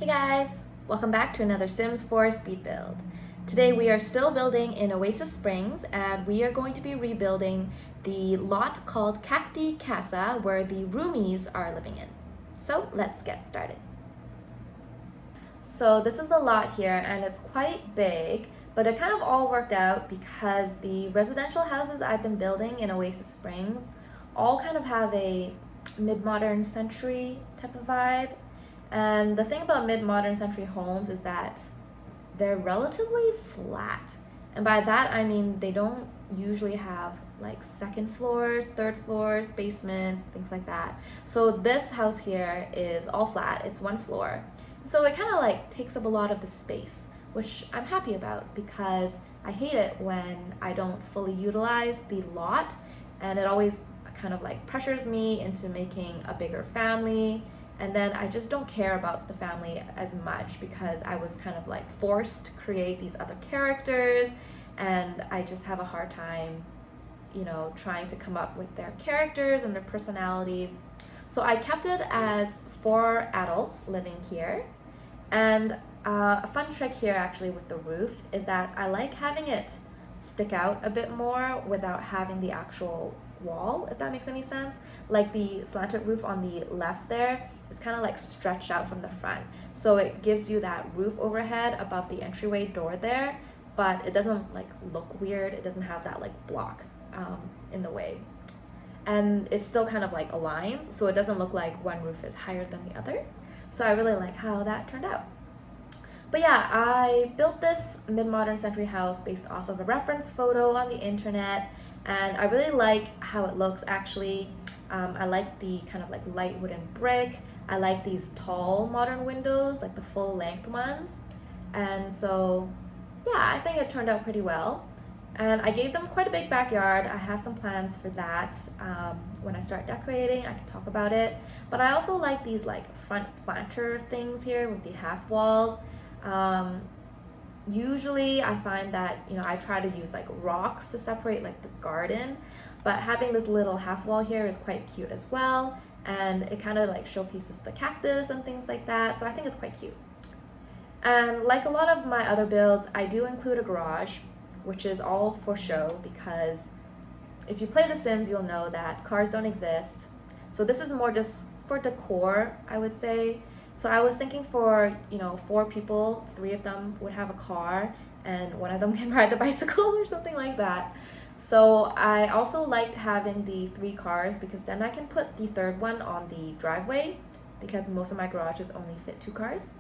Hey guys! Welcome back to another Sims 4 speed build. Today we are still building in Oasis Springs and we are going to be rebuilding the lot called Cacti Casa where the Roomies are living in. So let's get started. So this is the lot here and it's quite big, but it kind of all worked out because the residential houses I've been building in Oasis Springs all kind of have a mid-modern century type of vibe. And the thing about mid-modern century homes is that they're relatively flat. And by that, I mean they don't usually have like second floors, third floors, basements, things like that. So this house here is all flat, it's one floor. So it kind of like takes up a lot of the space, which I'm happy about because I hate it when I don't fully utilize the lot, and it always kind of like pressures me into making a bigger family. And then I just don't care about the family as much because I was kind of like forced to create these other characters, and I just have a hard time, trying to come up with their characters and their personalities. So I kept it as 4 adults living here. And a fun trick here actually with the roof is that I like having it stick out a bit more without having the actual wall, if that makes any sense. Like the slanted roof on the left there is kind of like stretched out from the front, so it gives you that roof overhead above the entryway door there, but it doesn't like look weird. It doesn't have that like block in the way, and it still kind of like aligns, so it doesn't look like one roof is higher than the other. So I really like how that turned out. But yeah, I built this mid-modern century house based off of a reference photo on the internet, and I really like how it looks actually. I like the kind of like light wooden brick. I like these tall modern windows, like the full length ones. And so yeah, I think it turned out pretty well. And I gave them quite a big backyard. I have some plans for that. When I start decorating, I can talk about it. But I also like these like front planter things here with the half walls. Usually I find that, I try to use like rocks to separate like the garden, but having this little half wall here is quite cute as well. And it kind of like showcases the cactus and things like that. So I think it's quite cute. And like a lot of my other builds, I do include a garage, which is all for show because if you play The Sims, you'll know that cars don't exist. So this is more just for decor, I would say. So I was thinking for, 4 people, 3 of them would have a car and one of them can ride the bicycle or something like that. So I also liked having the 3 cars because then I can put the third one on the driveway because most of my garages only fit 2 cars.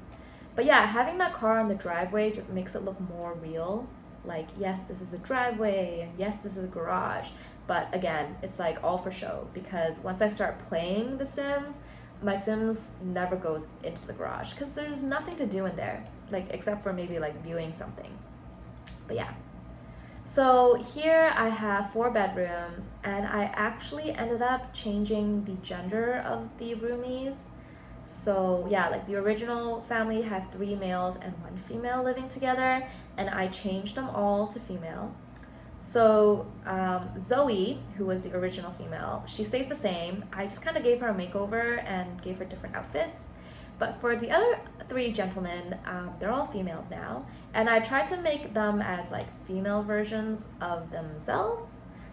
But yeah, having that car on the driveway just makes it look more real. Like, yes, this is a driveway, and yes, this is a garage. But again, it's like all for show because once I start playing The Sims, my Sims never goes into the garage because there's nothing to do in there, like except for maybe like viewing something. But yeah. So here I have 4 bedrooms, and I actually ended up changing the gender of the roomies. So yeah, like the original family had 3 males and 1 female living together, and I changed them all to female. So Zoe, who was the original female, she stays the same. I just kind of gave her a makeover and gave her different outfits. But for the other 3 gentlemen, they're all females now. And I tried to make them as like female versions of themselves.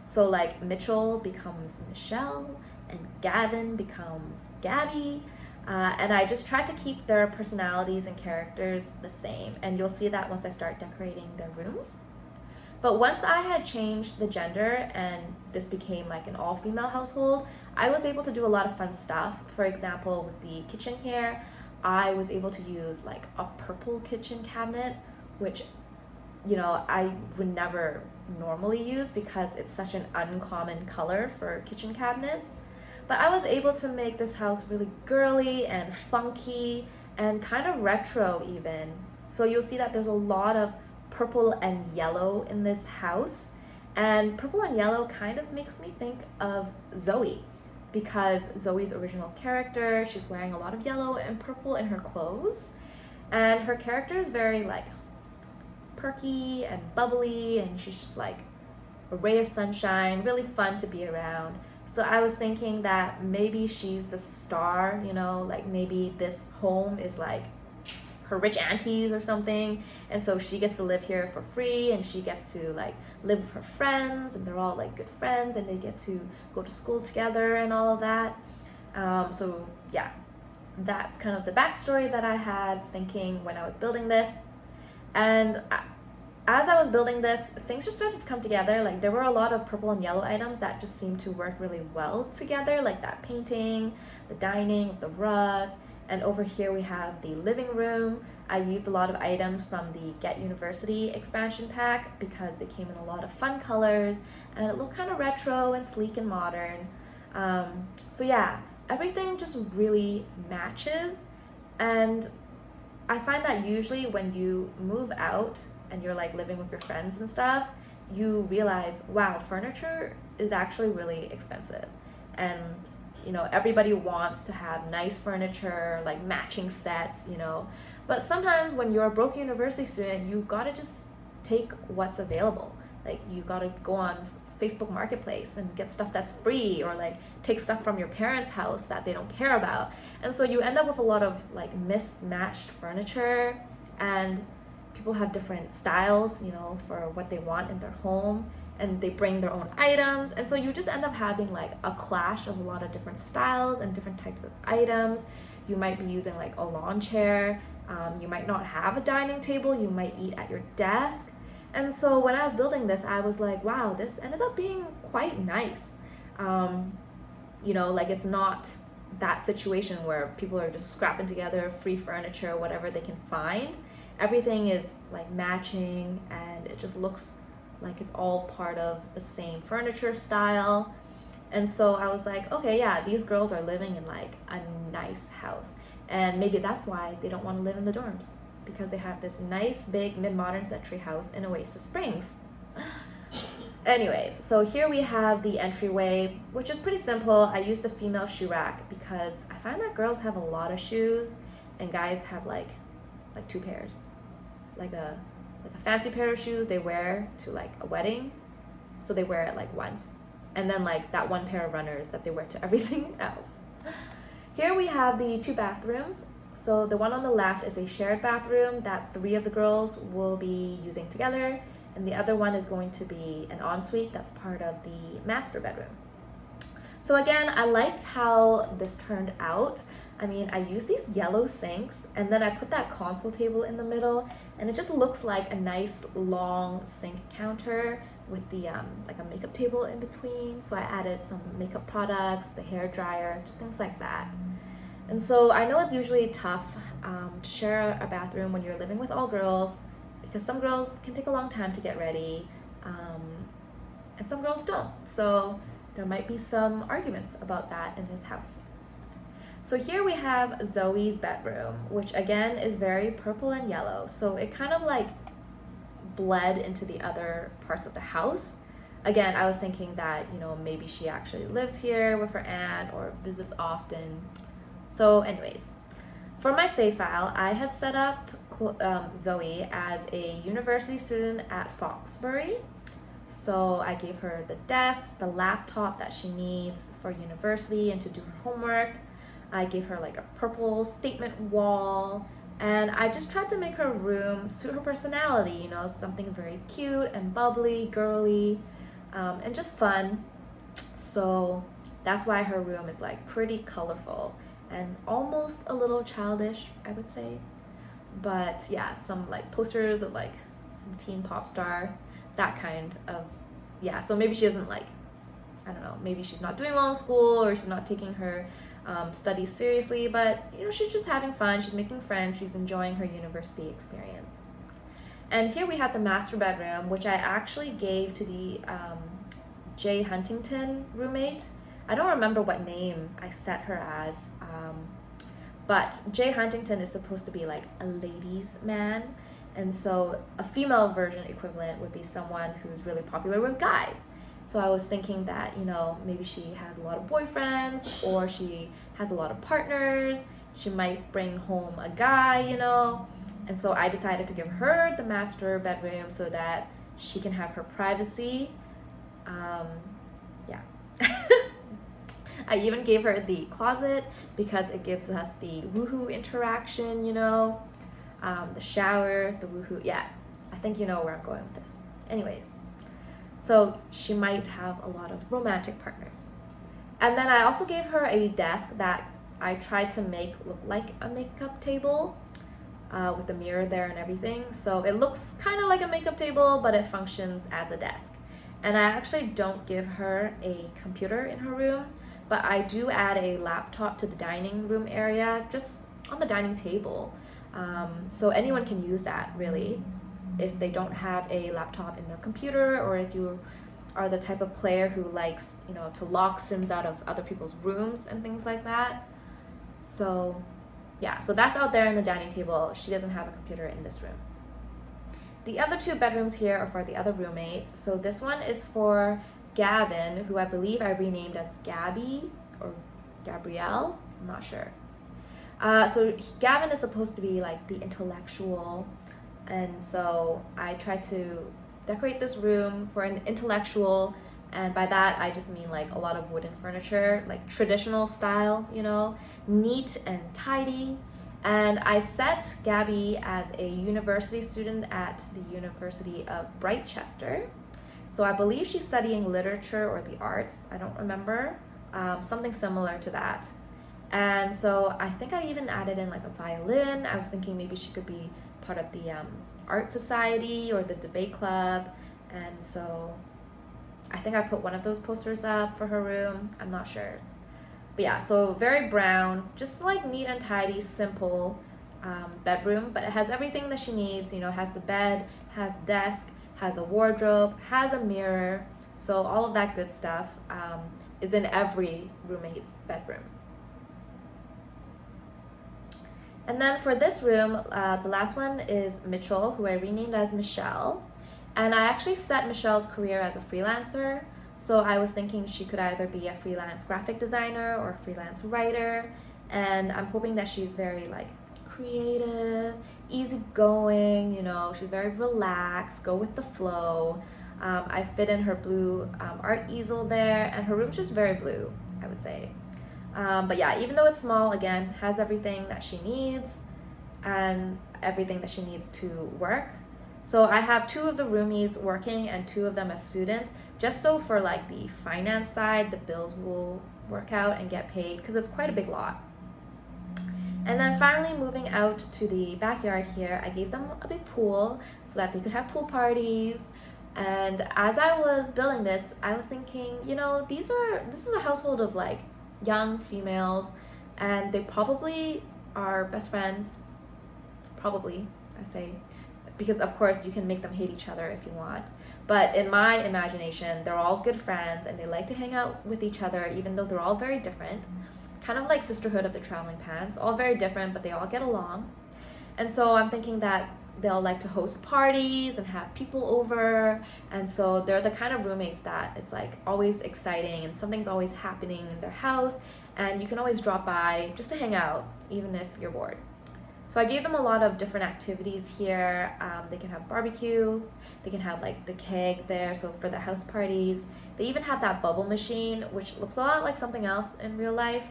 So like Mitchell becomes Michelle and Gavin becomes Gabby. And I just tried to keep their personalities and characters the same. And you'll see that once I start decorating their rooms. But once I had changed the gender and this became like an all-female household, I was able to do a lot of fun stuff. For example, with the kitchen here, I was able to use like a purple kitchen cabinet, which, I would never normally use because it's such an uncommon color for kitchen cabinets. But I was able to make this house really girly and funky and kind of retro even. So you'll see that there's a lot of purple and yellow in this house, and purple and yellow kind of makes me think of Zoe because Zoe's original character, she's wearing a lot of yellow and purple in her clothes, and her character is very like perky and bubbly, and she's just like a ray of sunshine, really fun to be around. So I was thinking that maybe she's the star, like maybe this home is like her rich aunties or something, and so she gets to live here for free, and she gets to like live with her friends, and they're all like good friends, and they get to go to school together and all of that. So yeah, that's kind of the backstory that I had thinking when I was building this. And as I was building this, things just started to come together. Like there were a lot of purple and yellow items that just seemed to work really well together, like that painting, the dining, the rug. And over here we have the living room. I used a lot of items from the Get University expansion pack because they came in a lot of fun colors and it looked kind of retro and sleek and modern. So yeah, everything just really matches. And I find that usually when you move out and you're like living with your friends and stuff, you realize, wow, furniture is actually really expensive. And you know, everybody wants to have nice furniture, like matching sets, you know. But sometimes when you're a broke university student, you gotta just take what's available. Like you gotta go on Facebook Marketplace and get stuff that's free, or like take stuff from your parents' house that they don't care about. And so you end up with a lot of like mismatched furniture, and people have different styles, you know, for what they want in their home, and they bring their own items, and so you just end up having like a clash of a lot of different styles and different types of items. You might be using like a lawn chair, you might not have a dining table, you might eat at your desk. And so when I was building this, I was like, wow, this ended up being quite nice. You know, like it's not that situation where people are just scrapping together free furniture, whatever they can find. Everything is like matching, and it just looks like it's all part of the same furniture style. And so I was like, okay, yeah, these girls are living in like a nice house, and maybe that's why they don't want to live in the dorms, because they have this nice big mid-modern century house in Oasis Springs. Anyways, so here we have the entryway, which is pretty simple. I used the female shoe rack because I find that girls have a lot of shoes and guys have like two pairs. Like a fancy pair of shoes they wear to like a wedding, so they wear it like once, and then like that one pair of runners that they wear to everything else. Here we have the 2 bathrooms. So the one on the left is a shared bathroom that 3 of the girls will be using together, and the other one is going to be an ensuite that's part of the master bedroom. So again, I liked how this turned out. I mean, I used these yellow sinks, and then I put that console table in the middle, and it just looks like a nice long sink counter with the like a makeup table in between. So I added some makeup products, the hair dryer, just things like that. And so I know it's usually tough to share a bathroom when you're living with all girls, because some girls can take a long time to get ready, and some girls don't. So there might be some arguments about that in this house. So here we have Zoe's bedroom, which again is very purple and yellow. So it kind of like bled into the other parts of the house. Again, I was thinking that, you know, maybe she actually lives here with her aunt or visits often. So anyways, for my save file, I had set up Zoe as a university student at Foxbury. So I gave her the desk, the laptop that she needs for university and to do her homework. I gave her like a purple statement wall, and I just tried to make her room suit her personality, you know, something very cute and bubbly, girly, and just fun. So that's why her room is like pretty colorful and almost a little childish, I would say. But yeah, some like posters of like some teen pop star, that kind of, yeah. So maybe she doesn't like, I don't know, maybe she's not doing well in school, or she's not taking her studies seriously, but you know, she's just having fun, she's making friends, she's enjoying her university experience. And here we have the master bedroom, which I actually gave to the Jay Huntington roommate. I don't remember what name I set her as, but Jay Huntington is supposed to be like a ladies' man, and so a female version equivalent would be someone who's really popular with guys. So I was thinking that, you know, maybe she has a lot of boyfriends, or she has a lot of partners. She might bring home a guy, you know. And so I decided to give her the master bedroom so that she can have her privacy. Yeah. I even gave her the closet because it gives us the woohoo interaction, you know. the shower, the woohoo. Yeah, I think you know where I'm going with this. Anyways, so she might have a lot of romantic partners. And then I also gave her a desk that I tried to make look like a makeup table, with the mirror there and everything. So it looks kind of like a makeup table, but it functions as a desk. And I actually don't give her a computer in her room, but I do add a laptop to the dining room area, just on the dining table. So anyone can use that, really, if they don't have a laptop in their computer, or if you are the type of player who likes, to lock Sims out of other people's rooms and things like that. So yeah, so that's out there in the dining table. She doesn't have a computer in this room. The other two bedrooms here are for the other roommates. So this one is for Gavin, who I believe I renamed as Gabby or Gabrielle. I'm not sure. Gavin is supposed to be like the intellectual, and so I tried to decorate this room for an intellectual, and by that I just mean like a lot of wooden furniture, like traditional style, neat and tidy. And I set Gabby as a university student at the University of Brightchester. So I believe she's studying literature or the arts, I don't remember, something similar to that. And so I think I even added in like a violin. I was thinking maybe she could be part of the art society or the debate club. And so I think I put one of those posters up for her room. I'm not sure. But yeah, so very brown, just like neat and tidy, simple bedroom, but it has everything that she needs. Has the bed, has the desk, has a wardrobe, has a mirror. So all of that good stuff is in every roommate's bedroom. And then for this room, the last one is Mitchell, who I renamed as Michelle. And I actually set Michelle's career as a freelancer. So I was thinking she could either be a freelance graphic designer or a freelance writer. And I'm hoping that she's very like creative, easygoing, she's very relaxed, go with the flow. I fit in her blue art easel there, and her room's just very blue, I would say. But yeah, even though it's small, again, has everything that she needs and everything that she needs to work. So I have 2 of the roomies working and 2 of them as students, just so for like the finance side, the bills will work out and get paid, because it's quite a big lot. And then finally, moving out to the backyard here, I gave them a big pool so that they could have pool parties. And as I was building this, I was thinking, this is a household of like young females, and they probably are best friends. Probably, I say, because of course you can make them hate each other if you want. But in my imagination, they're all good friends and they like to hang out with each other, even though they're all very different. Kind of like Sisterhood of the Traveling Pants, all very different, but they all get along. And so I'm thinking that they'll like to host parties and have people over. And so they're the kind of roommates that it's like always exciting and something's always happening in their house. And you can always drop by just to hang out, even if you're bored. So I gave them a lot of different activities here. They can have barbecues, they can have like the keg there, so for the house parties. They even have that bubble machine, which looks a lot like something else in real life.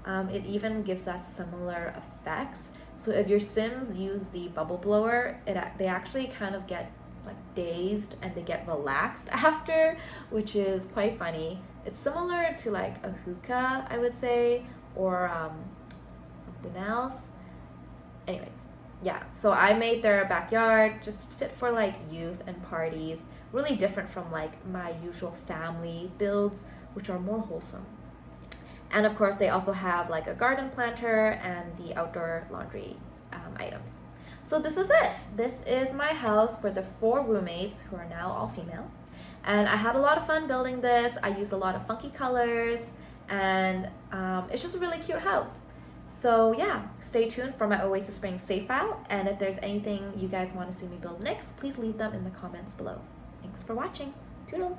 It even gives us similar effects. So if your Sims use the bubble blower, they actually kind of get like dazed and they get relaxed after, which is quite funny. It's similar to like a hookah, I would say, or something else. Anyways, yeah, so I made their backyard just fit for like youth and parties, really different from like my usual family builds, which are more wholesome. And of course, they also have like a garden planter and the outdoor laundry items. So this is it. This is my house for the 4 roommates who are now all female. And I had a lot of fun building this. I used a lot of funky colors, and it's just a really cute house. So yeah, stay tuned for my Oasis Springs save file, and if there's anything you guys want to see me build next, please leave them in the comments below. Thanks for watching. Toodles!